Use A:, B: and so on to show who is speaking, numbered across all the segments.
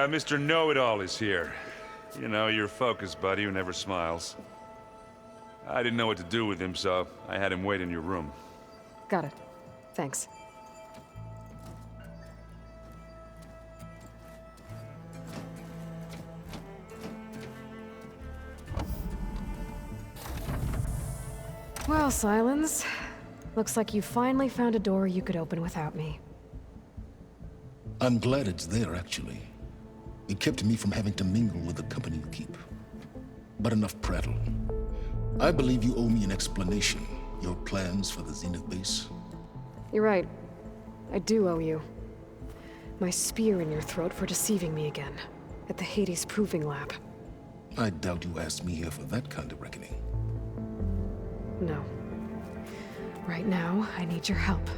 A: Mr. Know-It-All is here. You know, your focus buddy who never smiles. I didn't know what to do with him, so I had him wait in your room.
B: Got it. Thanks. Well, Silence. Looks like you finally found a door you could open without me.
C: I'm glad it's there, actually. It kept me from having to mingle with the company you keep. But enough prattle. I believe you owe me an explanation. Your plans for the Zenith base?
B: You're right. I do owe you. My spear in your throat for deceiving me again. At the Hades Proving Lab.
C: I doubt you asked me here for that kind of reckoning.
B: No. Right now, I need your help.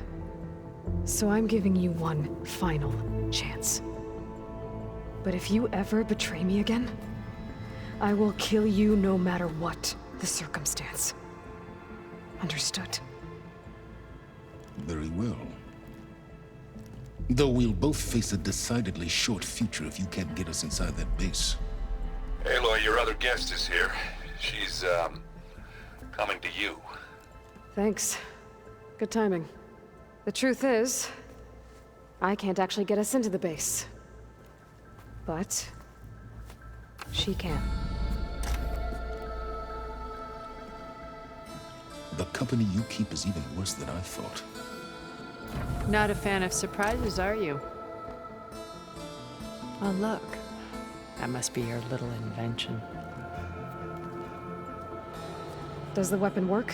B: So I'm giving you one final chance. But if you ever betray me again, I will kill you no matter what the circumstance. Understood?
C: Very well. Though we'll both face a decidedly short future if you can't get us inside that base.
A: Aloy, your other guest is here. She's, coming to you.
B: Thanks. Good timing. The truth is, I can't actually get us into the base. But she can.
C: The company you keep is even worse than I thought.
D: Not a fan of surprises, are you? Oh, look. That must be your little invention.
B: Does the weapon work?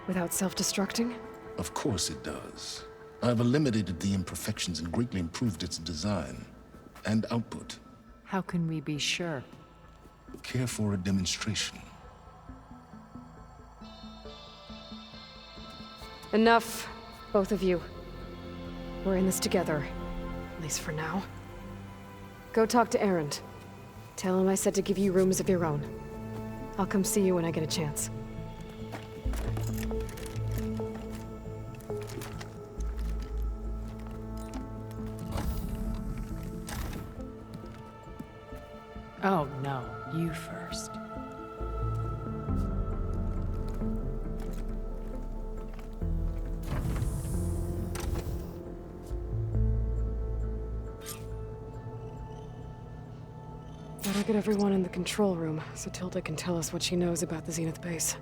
B: Without self-destructing?
C: Of course it does. I've eliminated the imperfections and greatly improved its design and output.
D: How can we be sure?
C: Care for a demonstration?
B: Enough, both of you. We're in this together, at least for now. Go talk to Erend. Tell him I said to give you rooms of your own. I'll come see you when I get a chance.
D: Oh, no. You first.
B: Better get everyone in the control room, so Tilda can tell us what she knows about the Zenith base.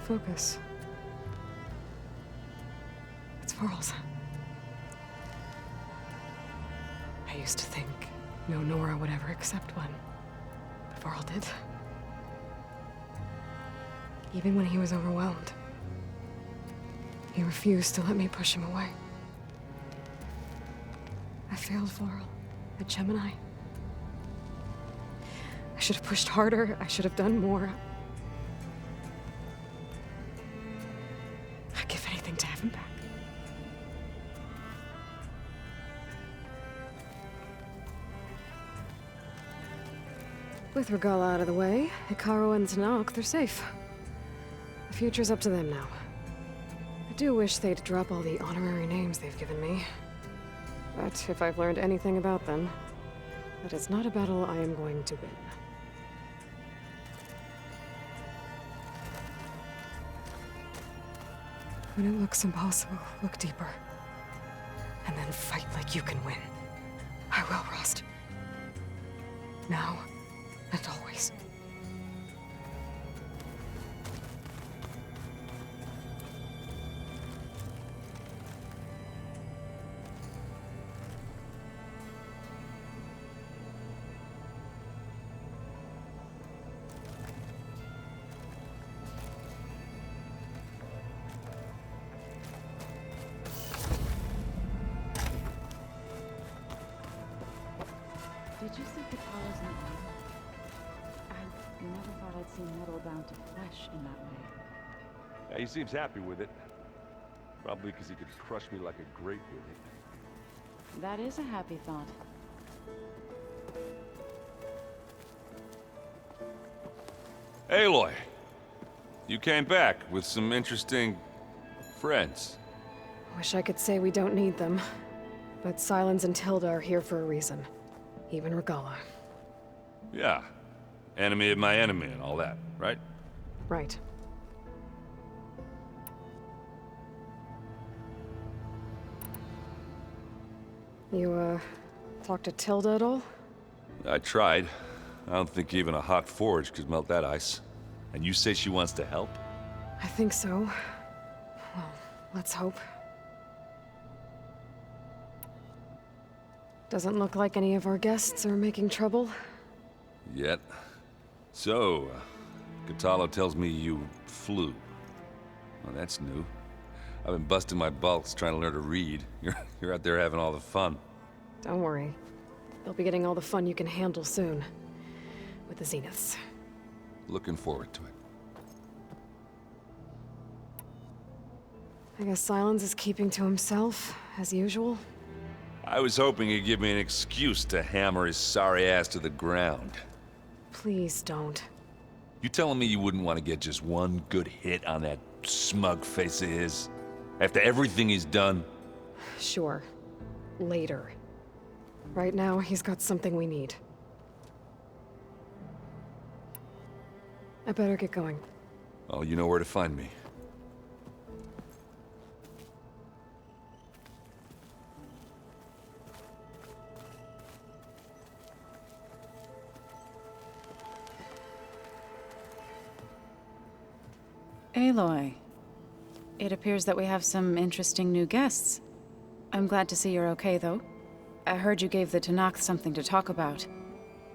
B: Focus. It's Varl's. I used to think no Nora would ever accept one. But Varl did. Even when he was overwhelmed. He refused to let me push him away. I failed Varl at Gemini. I should have pushed harder. I should have done more. I'd give anything to have him back. With Regala out of the way, Hikaru and Tanakh, they're safe. The future's up to them now. I do wish they'd drop all the honorary names they've given me. But if I've learned anything about them, that it's not a battle I am going to win. When it looks impossible, look deeper. And then fight like you can win. I will, Rost. Now and always.
E: seem metal bound to flesh in that way.
A: Yeah, he seems happy with it. Probably because he could crush me like a grape with it.
E: That is a happy thought.
A: Aloy, you came back with some interesting friends.
B: Wish I could say we don't need them. But Silence and Tilda are here for a reason. Even Regala.
A: Yeah, enemy of my enemy and all that, right?
B: Right. You, talked to Tilda at all?
A: I tried. I don't think even a hot forge could melt that ice. And you say she wants to help?
B: I think so. Well, let's hope. Doesn't look like any of our guests are making trouble.
A: Yet. So, Katalo tells me you flew. Well, that's new. I've been busting my balls trying to learn to read. You're out there having all the fun.
B: Don't worry. You'll be getting all the fun you can handle soon. With the Zeniths.
A: Looking forward to it.
B: I guess Silence is keeping to himself, as usual.
A: I was hoping he'd give me an excuse to hammer his sorry ass to the ground.
B: Please don't.
A: You telling me you wouldn't want to get just one good hit on that smug face of his? After everything he's done?
B: Sure. Later. Right now, he's got something we need. I better get going.
A: Oh, you know where to find me.
E: Aloy, it appears that we have some interesting new guests. I'm glad to see you're okay, though. I heard you gave the Tanakh something to talk about.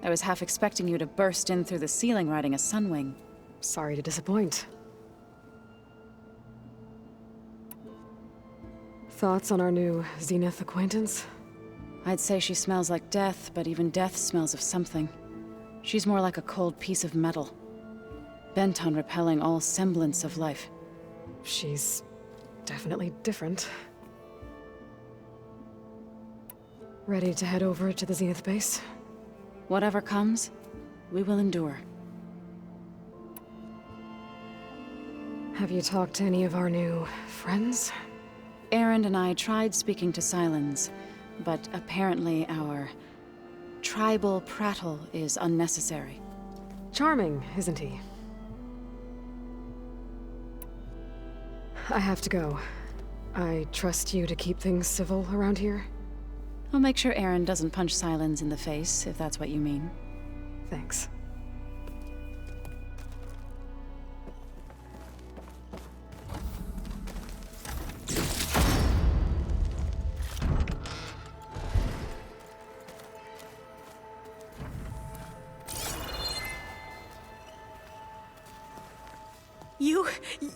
E: I was half expecting you to burst in through the ceiling riding a sunwing.
B: Sorry to disappoint. Thoughts on our new Zenith acquaintance?
E: I'd say she smells like death, but even death smells of something. She's more like a cold piece of metal, bent on repelling all semblance of life.
B: She's definitely different. Ready to head over to the Zenith base?
E: Whatever comes, we will endure.
B: Have you talked to any of our new friends?
E: Aaron and I tried speaking to Silence, but apparently our tribal prattle is unnecessary.
B: Charming, isn't he? I have to go. I trust you to keep things civil around here?
E: I'll make sure Aaron doesn't punch Silence in the face, if that's what you mean.
B: Thanks.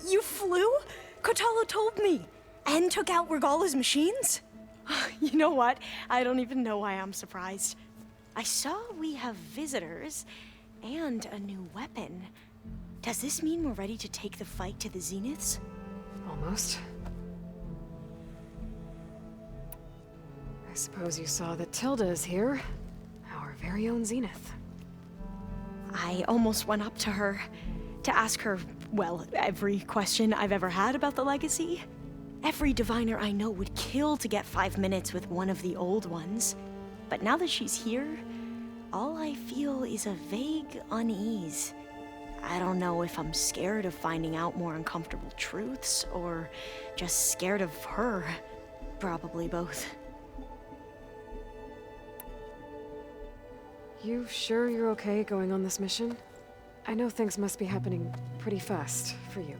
F: You flew? Kotalo told me. And took out Regala's machines? You know what? I don't even know why I'm surprised. I saw we have visitors and a new weapon. Does this mean we're ready to take the fight to the Zeniths?
B: Almost. I suppose you saw that Tilda is here. Our very own Zenith.
F: I almost went up to her to ask her, well, every question I've ever had about the legacy. Every diviner I know would kill to get 5 minutes with one of the old ones. But now that she's here, all I feel is a vague unease. I don't know if I'm scared of finding out more uncomfortable truths, or just scared of her. Probably both.
B: You sure you're okay going on this mission? I know things must be happening pretty fast for you.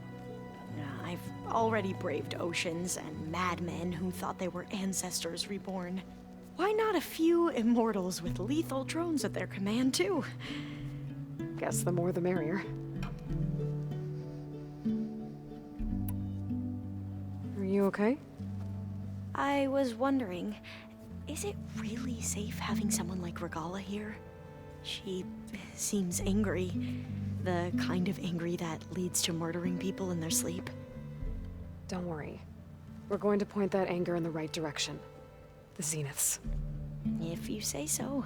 F: I've already braved oceans and madmen who thought they were ancestors reborn. Why not a few immortals with lethal drones at their command, too?
B: Guess the more the merrier. Are you okay?
F: I was wondering, is it really safe having someone like Regala here? She seems angry. The kind of angry that leads to murdering people in their sleep?
B: Don't worry. We're going to point that anger in the right direction. The Zeniths.
F: If you say so.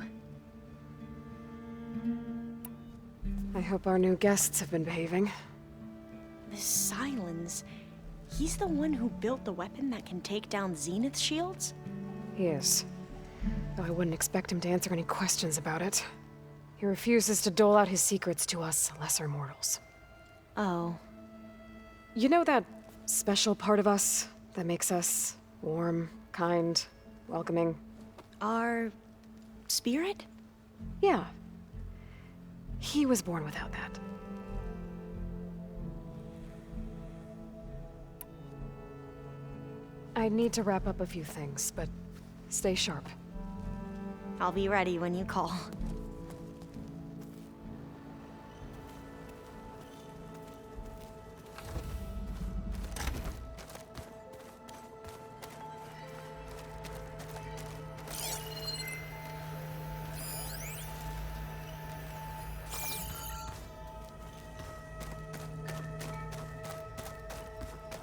B: I hope our new guests have been behaving.
F: This Silence, he's the one who built the weapon that can take down Zenith shields?
B: He is. Though I wouldn't expect him to answer any questions about it. He refuses to dole out his secrets to us lesser mortals.
F: Oh.
B: You know that special part of us that makes us warm, kind, welcoming?
F: Our spirit?
B: Yeah. He was born without that. I need to wrap up a few things, but stay sharp.
F: I'll be ready when you call.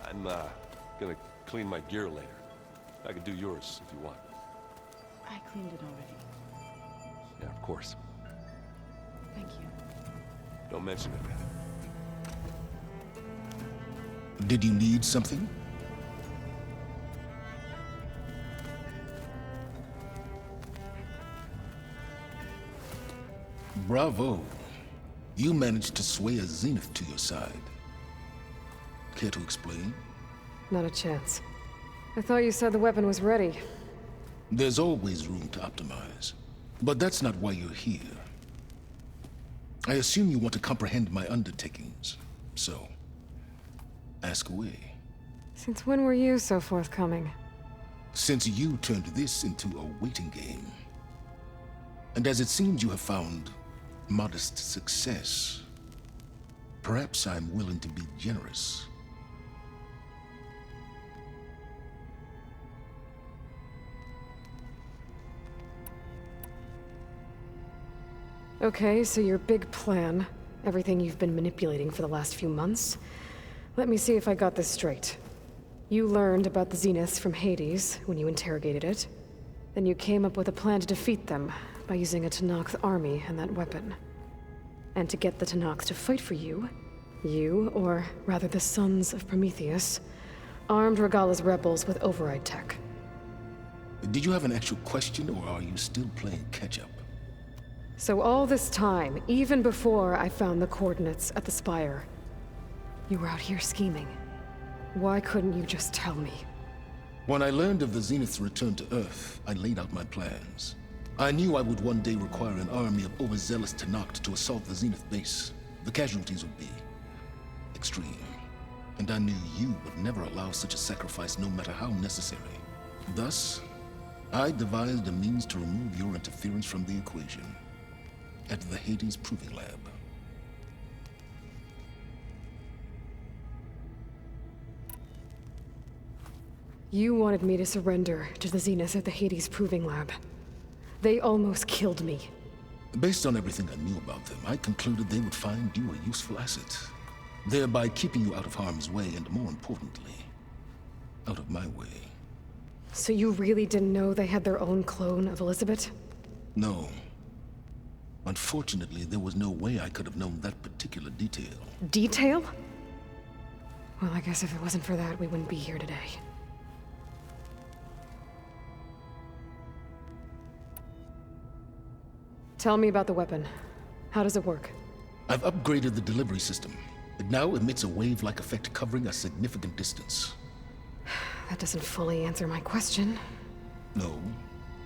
G: I'm, gonna clean my gear later. I could do yours if you want.
E: I cleaned it already.
G: Yeah, of course.
E: Thank you.
G: Don't mention it, man.
C: Did you need something? Bravo. You managed to sway a Zenith to your side. Care to explain?
B: Not a chance. I thought you said the weapon was ready.
C: There's always room to optimize. But that's not why you're here. I assume you want to comprehend my undertakings. So, ask away.
B: Since when were you so forthcoming?
C: Since you turned this into a waiting game. And as it seems you have found modest success, perhaps I'm willing to be generous.
B: Okay, so your big plan, everything you've been manipulating for the last few months. Let me see if I got this straight. You learned about the Zeniths from Hades when you interrogated it. Then you came up with a plan to defeat them by using a Tenakth army and that weapon. And to get the Tenakth to fight for you, or rather the Sons of Prometheus, armed Regala's rebels with override tech.
C: Did you have an actual question, or are you still playing catch-up?
B: So all this time, even before I found the coordinates at the Spire, you were out here scheming. Why couldn't you just tell me?
C: When I learned of the Zenith's return to Earth, I laid out my plans. I knew I would one day require an army of overzealous Tenakth to assault the Zenith base. The casualties would be extreme. And I knew you would never allow such a sacrifice, no matter how necessary. Thus, I devised a means to remove your interference from the equation. At the Hades Proving Lab.
B: You wanted me to surrender to the Zenith at the Hades Proving Lab. They almost killed me.
C: Based on everything I knew about them, I concluded they would find you a useful asset, thereby keeping you out of harm's way and, more importantly, out of my way.
B: So you really didn't know they had their own clone of Elizabeth?
C: No. Unfortunately, there was no way I could have known that particular detail.
B: Detail? Well, I guess if it wasn't for that, we wouldn't be here today. Tell me about the weapon. How does it work?
C: I've upgraded the delivery system. It now emits a wave-like effect covering a significant distance.
B: That doesn't fully answer my question.
C: No,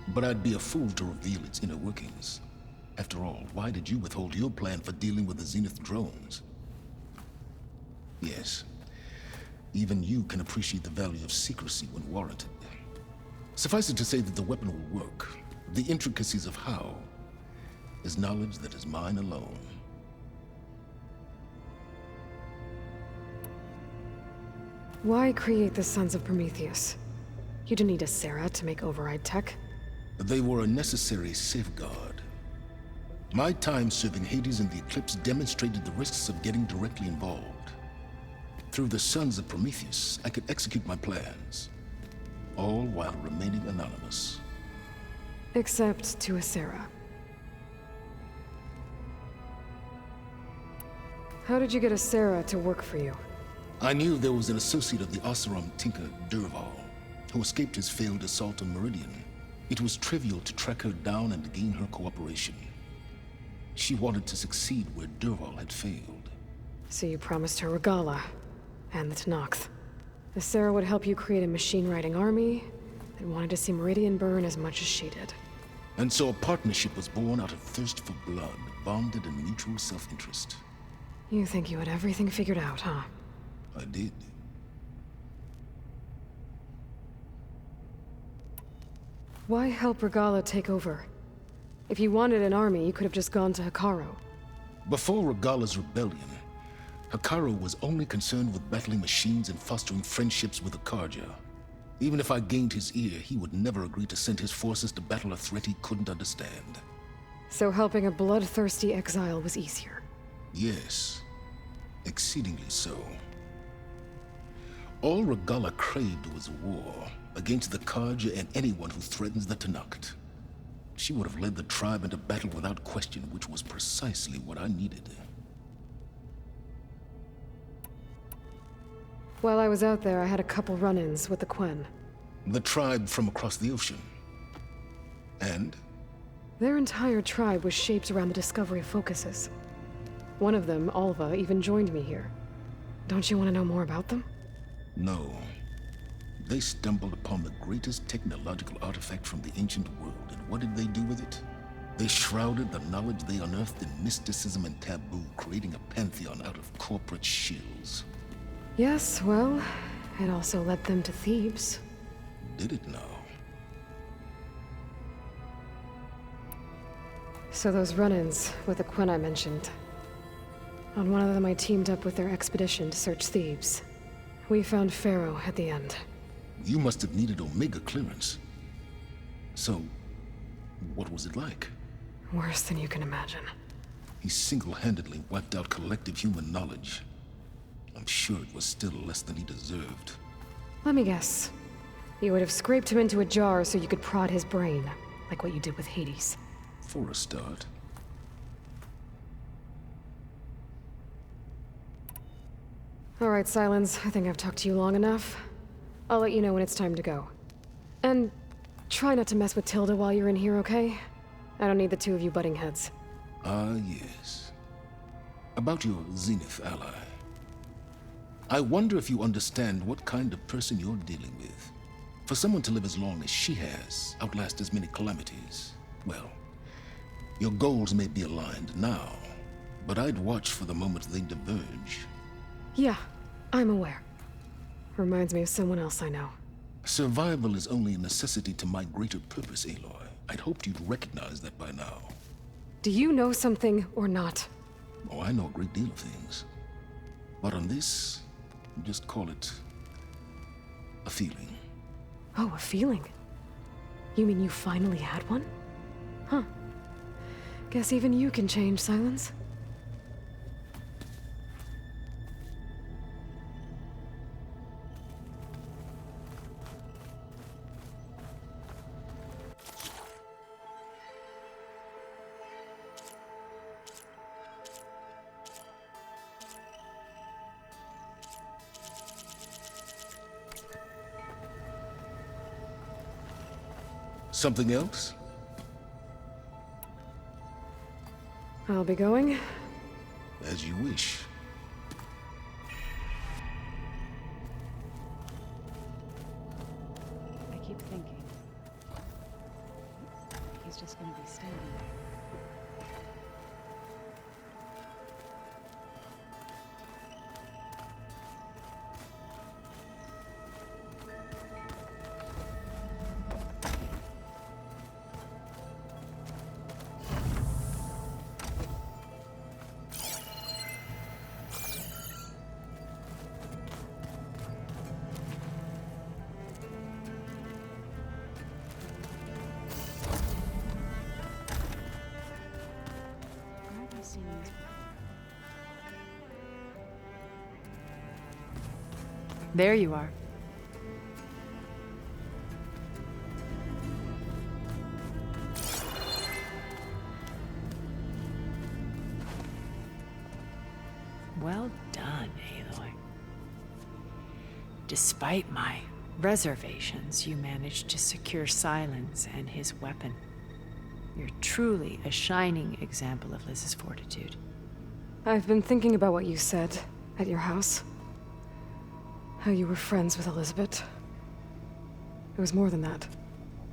C: but I'd be a fool to reveal its inner workings. After all, why did you withhold your plan for dealing with the Zenith drones? Yes, even you can appreciate the value of secrecy when warranted. Suffice it to say that the weapon will work. The intricacies of how is knowledge that is mine alone.
B: Why create the Sons of Prometheus? You didn't need a Sarah to make override tech.
C: They were a necessary safeguard. My time serving Hades in the Eclipse demonstrated the risks of getting directly involved. Through the Sons of Prometheus, I could execute my plans, all while remaining anonymous.
B: Except to Asera. How did you get Asera to work for you?
C: I knew there was an associate of the Oseram tinker, Derval, who escaped his failed assault on Meridian. It was trivial to track her down and gain her cooperation. She wanted to succeed where Derval had failed.
B: So you promised her Regala, and the Tenakth. Asera would help you create a machine-riding army that wanted to see Meridian burn as much as she did.
C: And so a partnership was born out of thirst for blood, bonded in mutual self-interest.
B: You think you had everything figured out, huh?
C: I did.
B: Why help Regala take over? If you wanted an army, you could have just gone to Hikaru.
C: Before Regala's rebellion, Hikaru was only concerned with battling machines and fostering friendships with the Karja. Even if I gained his ear, he would never agree to send his forces to battle a threat he couldn't understand.
B: So helping a bloodthirsty exile was easier.
C: Yes, exceedingly so. All Regala craved was war against the Karja and anyone who threatens the Tenakth. She would have led the tribe into battle without question, which was precisely what I needed.
B: While I was out there, I had a couple run-ins with the Quen.
C: The tribe from across the ocean. And?
B: Their entire tribe was shaped around the discovery of focuses. One of them, Alva, even joined me here. Don't you want to know more about them?
C: No. They stumbled upon the greatest technological artifact from the ancient world, and what did they do with it? They shrouded the knowledge they unearthed in mysticism and taboo, creating a pantheon out of corporate shills.
B: Yes, well, it also led them to Thebes.
C: Did it now?
B: So those run-ins with the Quen I mentioned. On one of them I teamed up with their expedition to search Thebes. We found Pharaoh at the end.
C: You must have needed Omega clearance. So, what was it like?
B: Worse than you can imagine.
C: He single-handedly wiped out collective human knowledge. I'm sure it was still less than he deserved.
B: Let me guess. You would have scraped him into a jar so you could prod his brain, like what you did with Hades.
C: For a start.
B: All right, Silence. I think I've talked to you long enough. I'll let you know when it's time to go. And try not to mess with Tilda while you're in here, okay? I don't need the two of you butting heads.
C: Ah, yes. About your Zenith ally. I wonder if you understand what kind of person you're dealing with. For someone to live as long as she has, outlast as many calamities, well, your goals may be aligned now, but I'd watch for the moment they diverge.
B: Yeah, I'm aware. Reminds me of someone else I know.
C: Survival is only a necessity to my greater purpose, Aloy. I'd hoped you'd recognize that by now.
B: Do you know something or not?
C: Oh, I know a great deal of things. But on this, just call it a feeling.
B: Oh, a feeling? You mean you finally had one? Huh. Guess even you can change, Silence.
C: Something else?
B: I'll be going.
C: As you wish.
E: I keep thinking. He's just gonna be standing there.
D: There you are. Well done, Aloy. Despite my reservations, you managed to secure Silence and his weapon. You're truly a shining example of Liz's fortitude.
B: I've been thinking about what you said at your house. How you were friends with Elizabeth. It was more than that,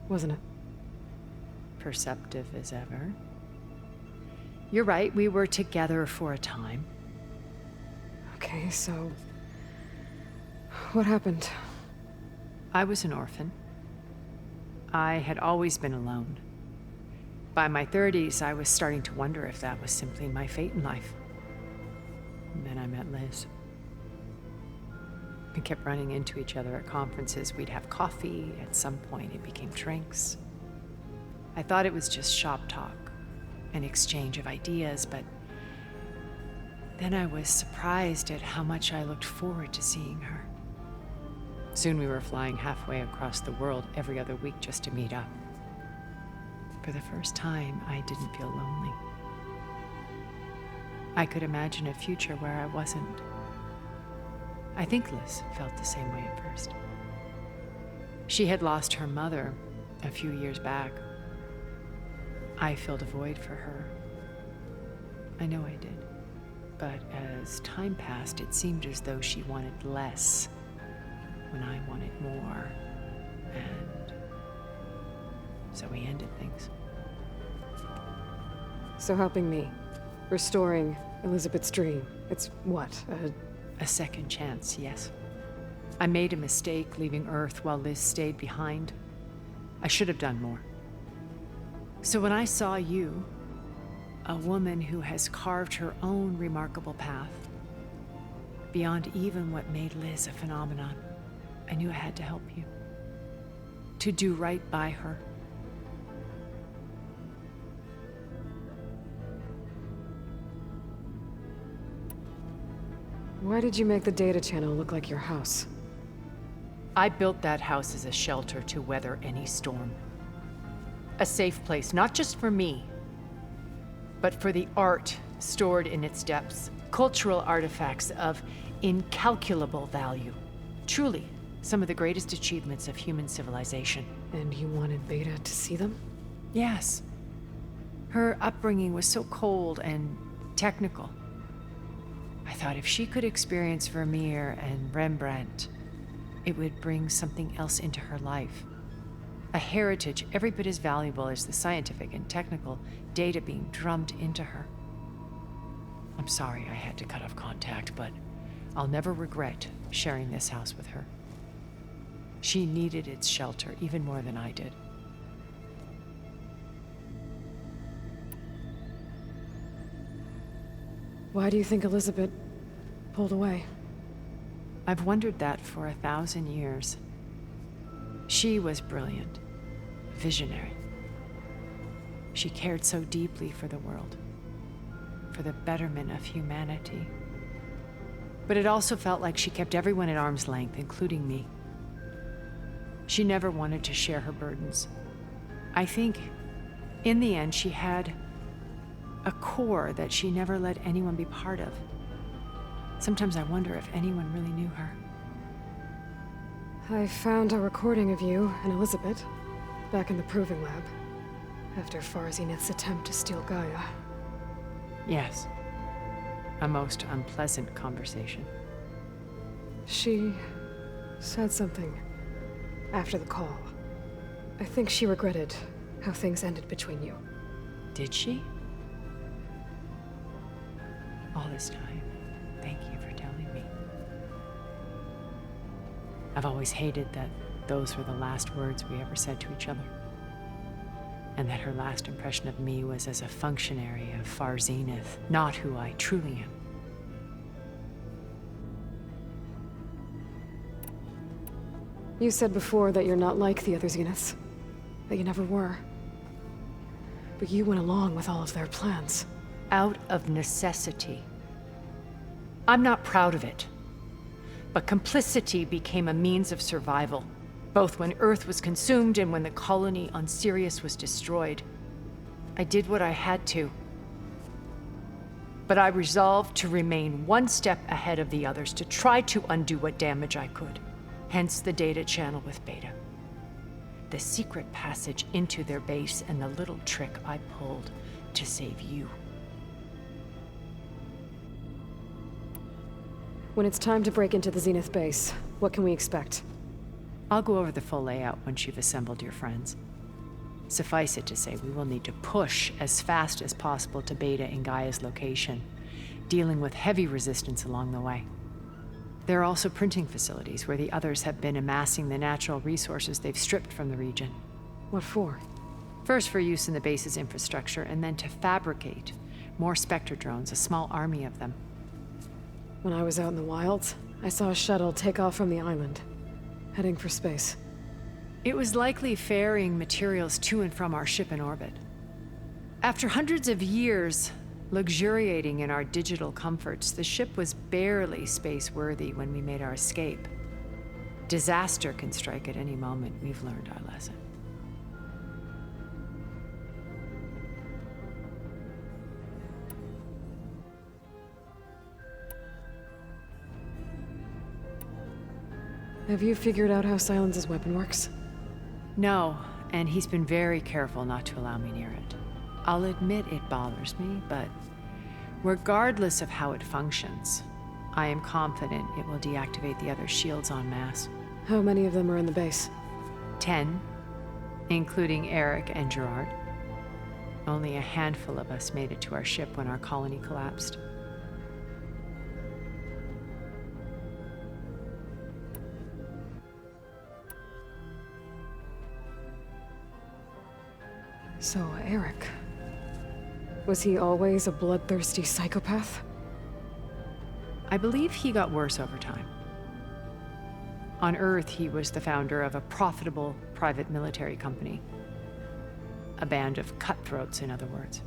B: wasn't it?
D: Perceptive as ever. You're right, we were together for a time.
B: Okay, so... what happened?
D: I was an orphan. I had always been alone. By my 30s, I was starting to wonder if that was simply my fate in life. And then I met Liz. We kept running into each other at conferences. We'd have coffee. At some point, it became drinks. I thought it was just shop talk, an exchange of ideas, but then I was surprised at how much I looked forward to seeing her. Soon we were flying halfway across the world every other week just to meet up. For the first time, I didn't feel lonely. I could imagine a future where I wasn't. I think Liz felt the same way at first. She had lost her mother a few years back. I filled a void for her. I know I did. But as time passed, it seemed as though she wanted less when I wanted more. And so we ended things.
B: So helping me, restoring Elizabeth's dream, it's what,
D: A second chance, yes. I made a mistake leaving Earth while Liz stayed behind. I should have done more. So when I saw you, a woman who has carved her own remarkable path, beyond even what made Liz a phenomenon, I knew I had to help you. To do right by her.
B: Why did you make the data channel look like your house?
D: I built that house as a shelter to weather any storm. A safe place, not just for me, but for the art stored in its depths, cultural artifacts of incalculable value. Truly, some of the greatest achievements of human civilization.
B: And you wanted Beta to see them?
D: Yes. Her upbringing was so cold and technical. I thought if she could experience Vermeer and Rembrandt, it would bring something else into her life. A heritage every bit as valuable as the scientific and technical data being drummed into her. I'm sorry I had to cut off contact, but I'll never regret sharing this house with her. She needed its shelter even more than I did.
B: Why do you think Elizabeth pulled away?
D: I've wondered that for 1,000 years. She was brilliant, visionary. She cared so deeply for the world, for the betterment of humanity. But it also felt like she kept everyone at arm's length, including me. She never wanted to share her burdens. I think, in the end, she had a core that she never let anyone be part of. Sometimes I wonder if anyone really knew her.
B: I found a recording of you and Elizabeth back in the proving lab after Zenith's attempt to steal Gaia.
D: Yes. A most unpleasant conversation.
B: She said something after the call. I think she regretted how things ended between you.
D: Did she? All this time, thank you for telling me. I've always hated that those were the last words we ever said to each other. And that her last impression of me was as a functionary of Zenith, not who I truly am.
B: You said before that you're not like the other Zeniths. That you never were. But you went along with all of their plans.
D: Out of necessity. I'm not proud of it. But complicity became a means of survival, both when Earth was consumed and when the colony on Sirius was destroyed. I did what I had to. But I resolved to remain one step ahead of the others, to try to undo what damage I could. Hence the data channel with Beta. The secret passage into their base and the little trick I pulled to save you.
B: When it's time to break into the Zenith base, what can we expect?
D: I'll go over the full layout once you've assembled your friends. Suffice it to say, we will need to push as fast as possible to Beta and Gaia's location, dealing with heavy resistance along the way. There are also printing facilities where the others have been amassing the natural resources they've stripped from the region.
B: What for?
D: First for use in the base's infrastructure, and then to fabricate more Spectre drones, a small army of them.
B: When I was out in the wilds, I saw a shuttle take off from the island, heading for space.
D: It was likely ferrying materials to and from our ship in orbit. After hundreds of years luxuriating in our digital comforts, the ship was barely space-worthy when we made our escape. Disaster can strike at any moment. We've learned our lesson.
B: Have you figured out how Silence's weapon works?
D: No, and he's been very careful not to allow me near it. I'll admit it bothers me, but regardless of how it functions, I am confident it will deactivate the other shields en masse.
B: How many of them are in the base?
D: 10, including Eric and Gerard. Only a handful of us made it to our ship when our colony collapsed.
B: So, Eric. Was he always a bloodthirsty psychopath?
D: I believe he got worse over time. On Earth, he was the founder of a profitable private military company. A band of cutthroats, in other words.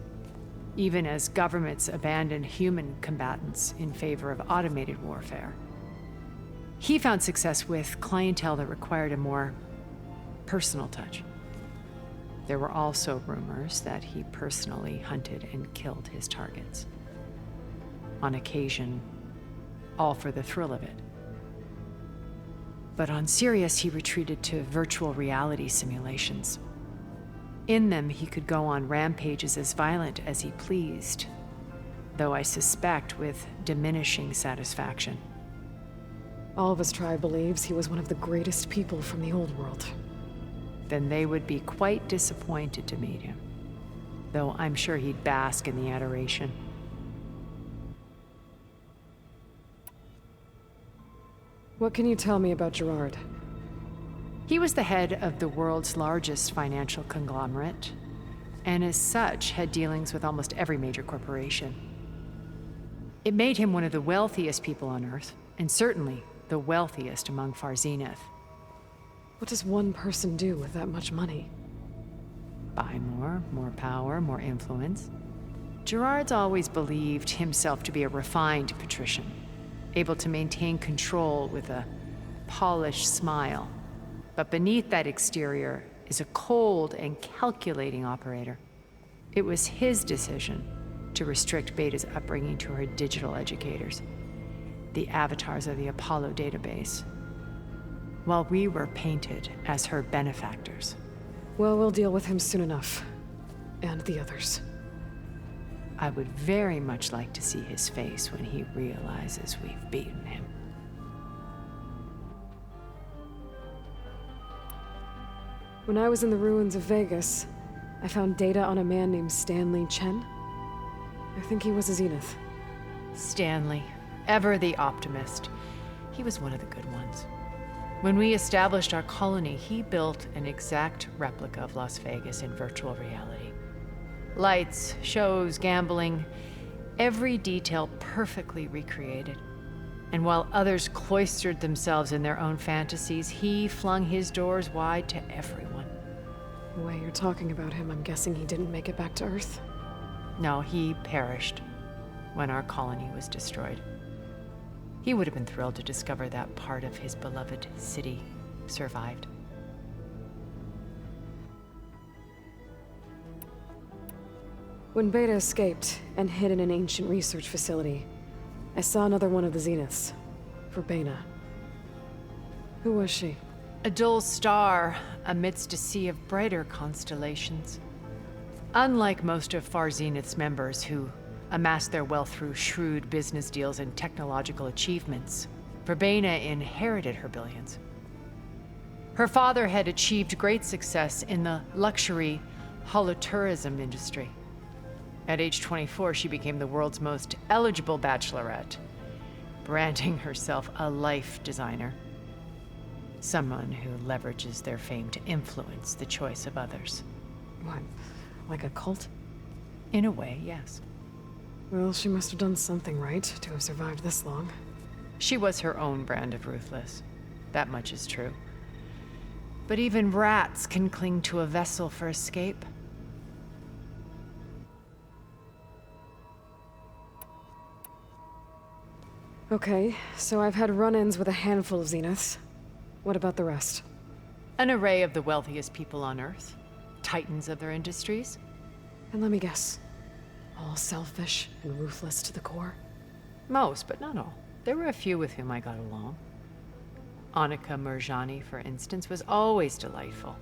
D: Even as governments abandoned human combatants in favor of automated warfare. He found success with clientele that required a more personal touch. There were also rumors that he personally hunted and killed his targets. On occasion, all for the thrill of it. But on Sirius, he retreated to virtual reality simulations. In them, he could go on rampages as violent as he pleased, though I suspect with diminishing satisfaction.
B: All of his tribe believes he was one of the greatest people from the old world.
D: Then they would be quite disappointed to meet him, though I'm sure he'd bask in the adoration.
B: What can you tell me about Gerard?
D: He was the head of the world's largest financial conglomerate, and as such had dealings with almost every major corporation. It made him one of the wealthiest people on Earth, and certainly the wealthiest among Far Zenith.
B: What does one person do with that much money?
D: Buy more power, more influence. Gerard's always believed himself to be a refined patrician, able to maintain control with a polished smile. But beneath that exterior is a cold and calculating operator. It was his decision to restrict Beta's upbringing to her digital educators, the avatars of the Apollo database, while we were painted as her benefactors.
B: Well, we'll deal with him soon enough. And the others.
D: I would very much like to see his face when he realizes we've beaten him.
B: When I was in the ruins of Vegas, I found data on a man named Stanley Chen. I think he was a Zenith.
D: Stanley, ever the optimist. He was one of the good ones. When we established our colony, he built an exact replica of Las Vegas in virtual reality. Lights, shows, gambling, every detail perfectly recreated. And while others cloistered themselves in their own fantasies, he flung his doors wide to everyone.
B: The way you're talking about him, I'm guessing he didn't make it back to Earth?
D: No, he perished when our colony was destroyed. He would have been thrilled to discover that part of his beloved city survived.
B: When Beta escaped and hid in an ancient research facility, I saw another one of the Zeniths. Verbena. Who was she?
D: A dull star amidst a sea of brighter constellations. Unlike most of Far Zenith's members who amassed their wealth through shrewd business deals and technological achievements, Verbena inherited her billions. Her father had achieved great success in the luxury holotourism industry. At age 24, she became the world's most eligible bachelorette, branding herself a life designer. Someone who leverages their fame to influence the choice of others.
B: What? Like a cult?
D: In a way, yes.
B: Well, she must have done something right to have survived this long.
D: She was her own brand of ruthless. That much is true. But even rats can cling to a vessel for escape.
B: Okay, so I've had run-ins with a handful of Zeniths. What about the rest?
D: An array of the wealthiest people on Earth. Titans of their industries.
B: And let me guess. All selfish and ruthless to the core?
D: Most, but not all. There were a few with whom I got along. Annika Murjani, for instance, was always delightful.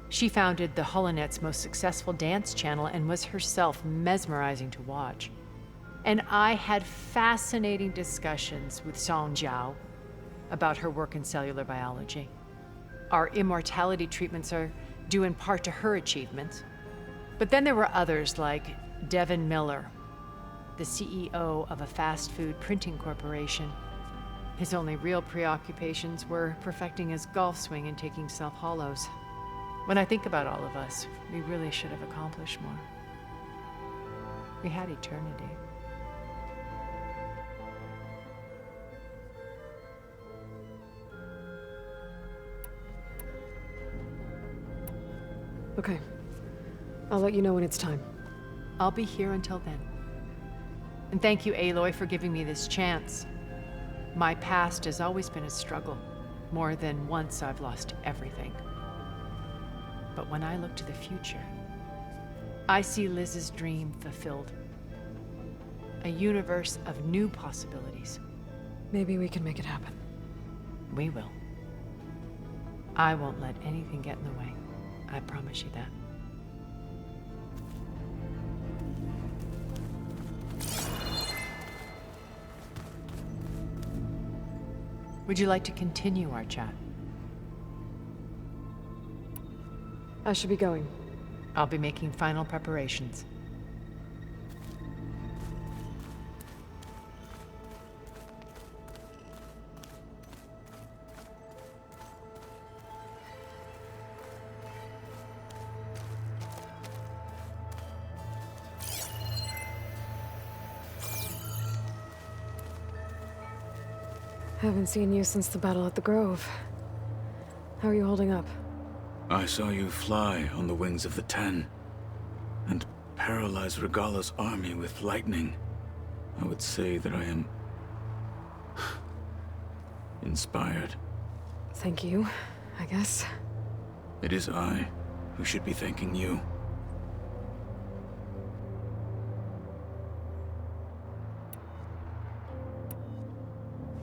D: She founded the Holonet's most successful dance channel and was herself mesmerizing to watch. And I had fascinating discussions with Song Jiao about her work in cellular biology. Our immortality treatments are due in part to her achievements. But then there were others like Devin Miller, the CEO of a fast food printing corporation. His only real preoccupations were perfecting his golf swing and taking self-hollows. When I think about all of us, we really should have accomplished more. We had eternity.
B: Okay. I'll let you know when it's time.
D: I'll be here until then. And thank you, Aloy, for giving me this chance. My past has always been a struggle. More than once I've lost everything. But when I look to the future, I see Liz's dream fulfilled. A universe of new possibilities.
B: Maybe we can make it happen.
D: We will. I won't let anything get in the way. I promise you that. Would you like to continue our chat?
B: I should be going.
D: I'll be making final preparations.
B: Haven't seen you since the battle at the Grove. How are you holding up?
H: I saw you fly on the wings of the Ten, and paralyze Regala's army with lightning. I would say that I am inspired.
B: Thank you, I guess.
H: It is I who should be thanking you.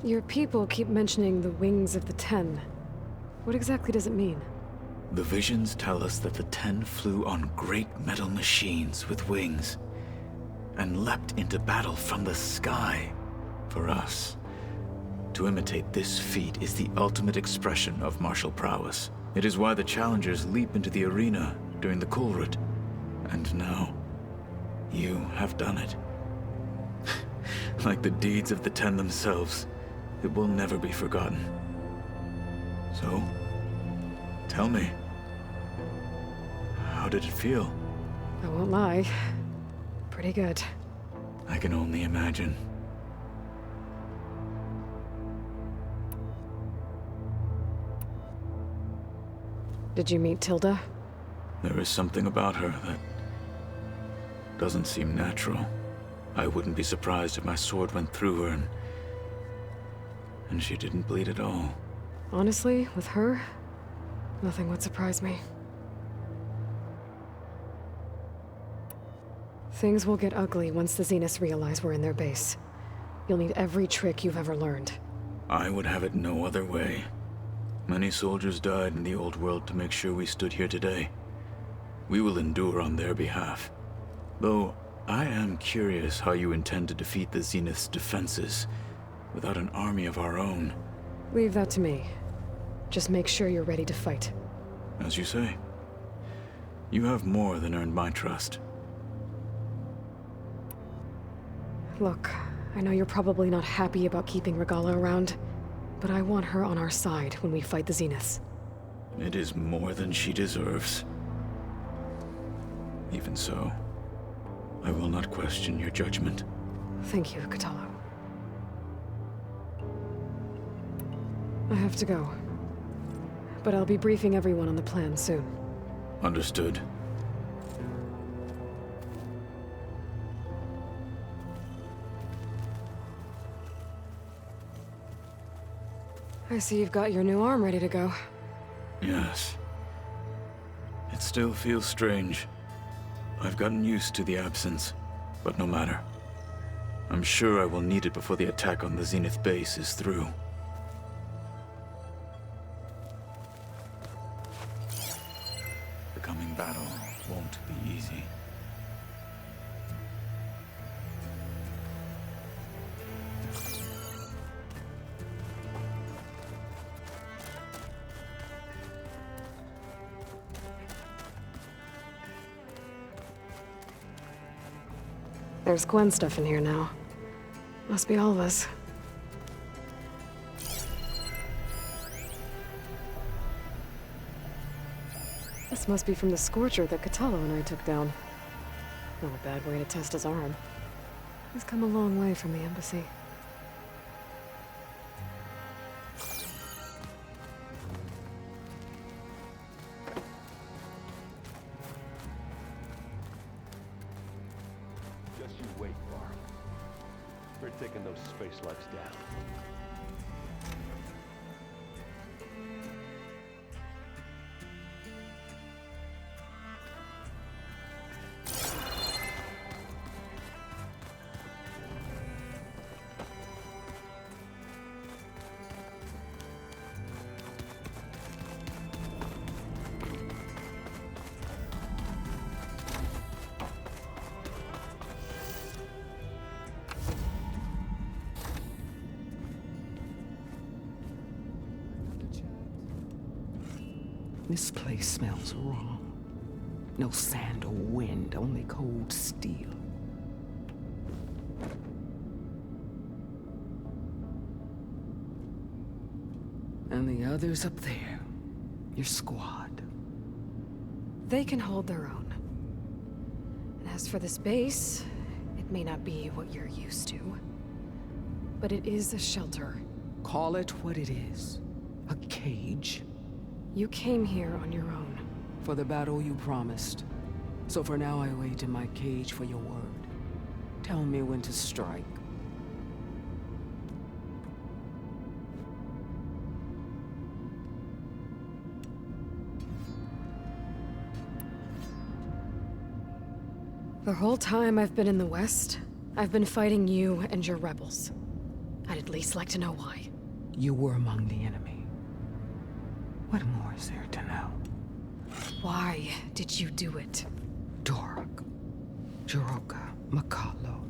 B: Your people keep mentioning the wings of the Ten. What exactly does it mean?
H: The visions tell us that the Ten flew on great metal machines with wings, and leapt into battle from the sky. For us, to imitate this feat is the ultimate expression of martial prowess. It is why the challengers leap into the arena during the Kulrut. And now, you have done it. Like the deeds of the Ten themselves, it will never be forgotten. So, tell me, how did it feel?
B: I won't lie. Pretty good.
H: I can only imagine.
B: Did you meet Tilda?
H: There is something about her that doesn't seem natural. I wouldn't be surprised if my sword went through her and And she didn't bleed at all.
B: Honestly, with her, nothing would surprise me. Things will get ugly once the Zeniths realize we're in their base. You'll need every trick you've ever learned.
H: I would have it no other way. Many soldiers died in the old world to make sure we stood here today. We will endure on their behalf. Though, I am curious how you intend to defeat the Zenith's defenses without an army of our own.
B: Leave that to me. Just make sure you're ready to fight.
H: As you say. You have more than earned my trust.
B: Look, I know you're probably not happy about keeping Regala around, but I want her on our side when we fight the Zeniths.
H: It is more than she deserves. Even so, I will not question your judgment.
B: Thank you, Kotallo. I have to go. But I'll be briefing everyone on the plan soon.
H: Understood.
B: I see you've got your new arm ready to go.
H: Yes. It still feels strange. I've gotten used to the absence, but no matter. I'm sure I will need it before the attack on the Zenith base is through. The coming battle won't be easy.
B: There's Gwen stuff in here now. Must be all of us. This must be from the Scorcher that Kotallo and I took down. Not a bad way to test his arm. He's come a long way from the embassy.
G: Just you wait, Barb. We're taking those space slugs down.
I: This place smells wrong. No sand or wind, only cold steel. And the others up there, your squad.
B: They can hold their own. And as for this base, it may not be what you're used to. But it is a shelter.
I: Call it what it is. A cage.
B: You came here on your own.
I: For the battle you promised. So for now I wait in my cage for your word. Tell me when to strike.
B: The whole time I've been in the West, I've been fighting you and your rebels. I'd at least like to know why.
I: You were among the enemy. What more is there to know?
B: Why did you do it?
I: Dork, Jiroka, Makalo,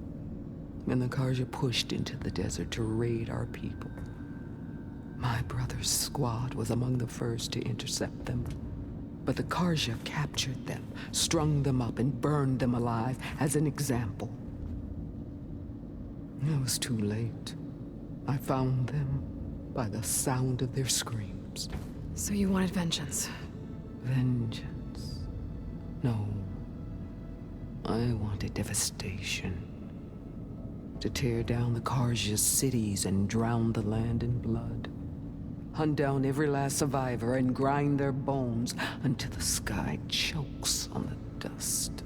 I: and the Karja pushed into the desert to raid our people. My brother's squad was among the first to intercept them. But the Karja captured them, strung them up, and burned them alive as an example. It was too late. I found them by the sound of their screams.
B: So you wanted vengeance?
I: Vengeance? No. I wanted devastation. To tear down the Karja's cities and drown the land in blood. Hunt down every last survivor and grind their bones until the sky chokes on the dust.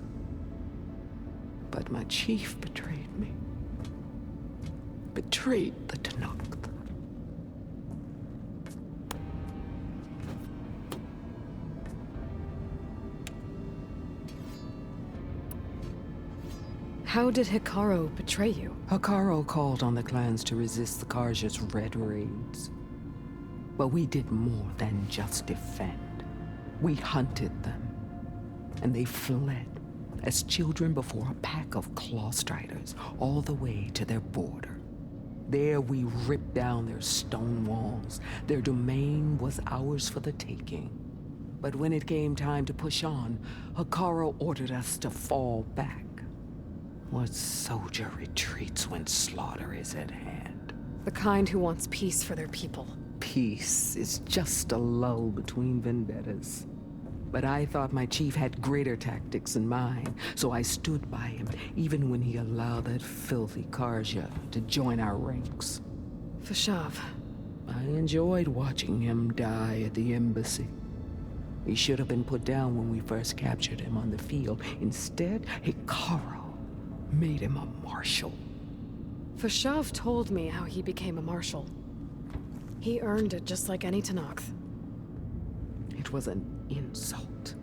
I: But my chief betrayed me. Betrayed the Tenakth.
B: How did Hikaru betray you?
I: Hikaru called on the clans to resist the Karja's red raids. But we did more than just defend. We hunted them, and they fled as children before a pack of claw striders all the way to their border. There we ripped down their stone walls. Their domain was ours for the taking. But when it came time to push on, Hikaru ordered us to fall back. What soldier retreats when slaughter is at hand?
B: The kind who wants peace for their people.
I: Peace is just a lull between vendettas. But I thought my chief had greater tactics in mind, so I stood by him, even when he allowed that filthy Karja to join our ranks.
B: Fashav.
I: I enjoyed watching him die at the embassy. He should have been put down when we first captured him on the field. Instead, Hikaru made him a marshal.
B: Fashav told me how he became a marshal. He earned it just like any Tenakth.
I: It was an insult.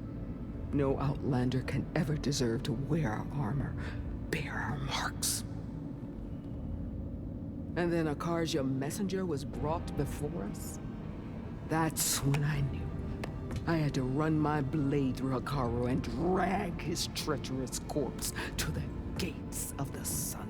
I: No Outlander can ever deserve to wear our armor, bear our marks. And then a Karja messenger was brought before us. That's when I knew. I had to run my blade through Hikaru and drag his treacherous corpse to the gates of the sun.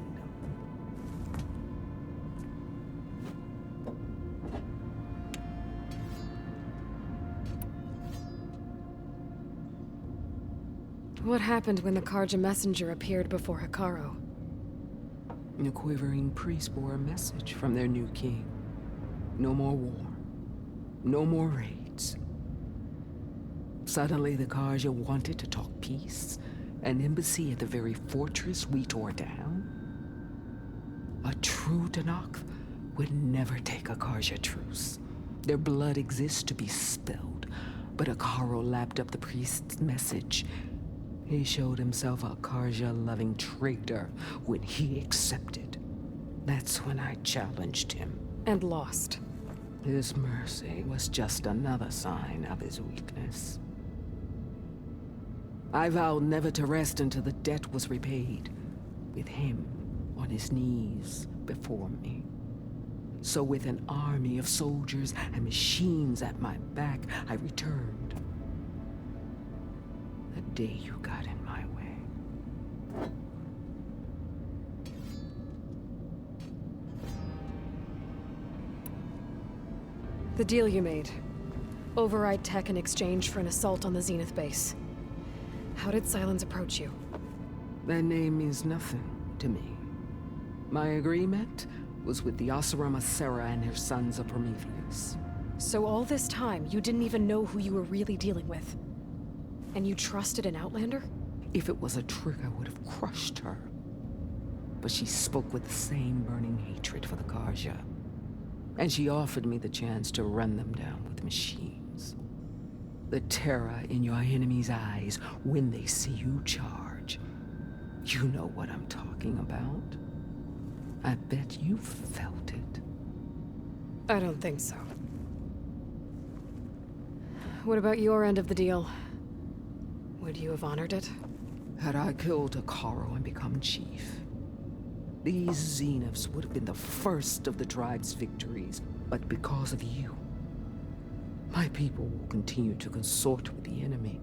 B: What happened when the Karja messenger appeared before Hikaru?
I: The quivering priests bore a message from their new king. No more war. No more raids. Suddenly the Karja wanted to talk peace. An embassy at the very fortress we tore down. A true Tenakth would never take a Karja truce. Their blood exists to be spilled. But Hikaru lapped up the priest's message. He showed himself a Karja-loving traitor when he accepted. That's when I challenged him.
B: And lost.
I: His mercy was just another sign of his weakness. I vowed never to rest until the debt was repaid, with him on his knees before me. So with an army of soldiers and machines at my back, I returned. The day you got in my way.
B: The deal you made. Override tech in exchange for an assault on the Zenith base. How did Silence approach you?
I: That name means nothing to me. My agreement was with the Oseram Asera and her sons of Prometheus.
B: So all this time, you didn't even know who you were really dealing with? And you trusted an Outlander?
I: If it was a trick, I would have crushed her. But she spoke with the same burning hatred for the Karja. And she offered me the chance to run them down with machines. The terror in your enemy's eyes when they see you charge. You know what I'm talking about. I bet you felt it.
B: I don't think so. What about your end of the deal? Would you have honored it?
I: Had I killed Hikaru and become chief, these Zeniths would have been the first of the tribe's victories. But because of you, my people will continue to consort with the enemy.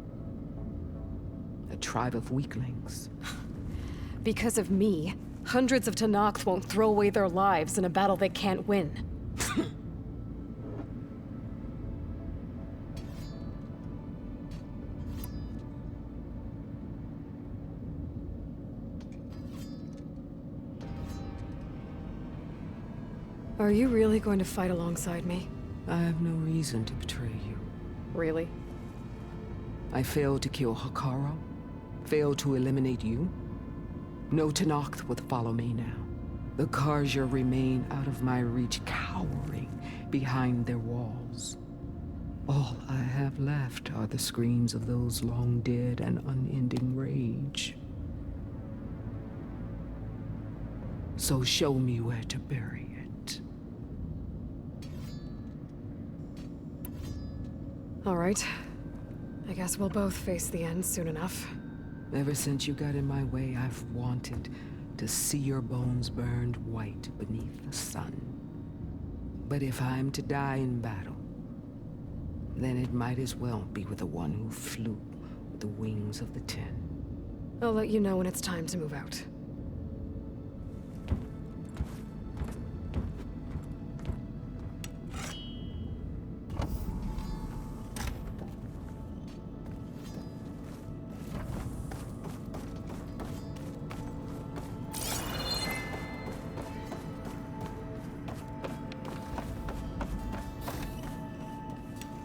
I: A tribe of weaklings.
B: Because of me, hundreds of Tenakth won't throw away their lives in a battle they can't win. Are you really going to fight alongside me?
I: I have no reason to betray you.
B: Really?
I: I failed to kill Hikaru, failed to eliminate you. No Tenakth would follow me now. The Karja remain out of my reach, cowering behind their walls. All I have left are the screams of those long dead and unending rage. So show me where to bury it.
B: All right. I guess we'll both face the end soon enough.
I: Ever since you got in my way, I've wanted to see your bones burned white beneath the sun. But if I'm to die in battle, then it might as well be with the one who flew with the wings of the 10.
B: I'll let you know when it's time to move out.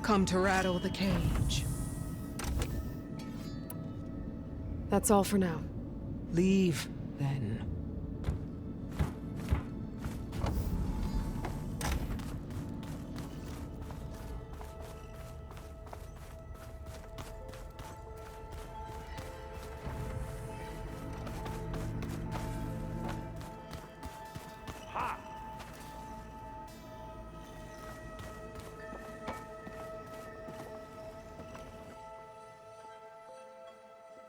I: Come to rattle the cage.
B: That's all for now.
I: Leave, then.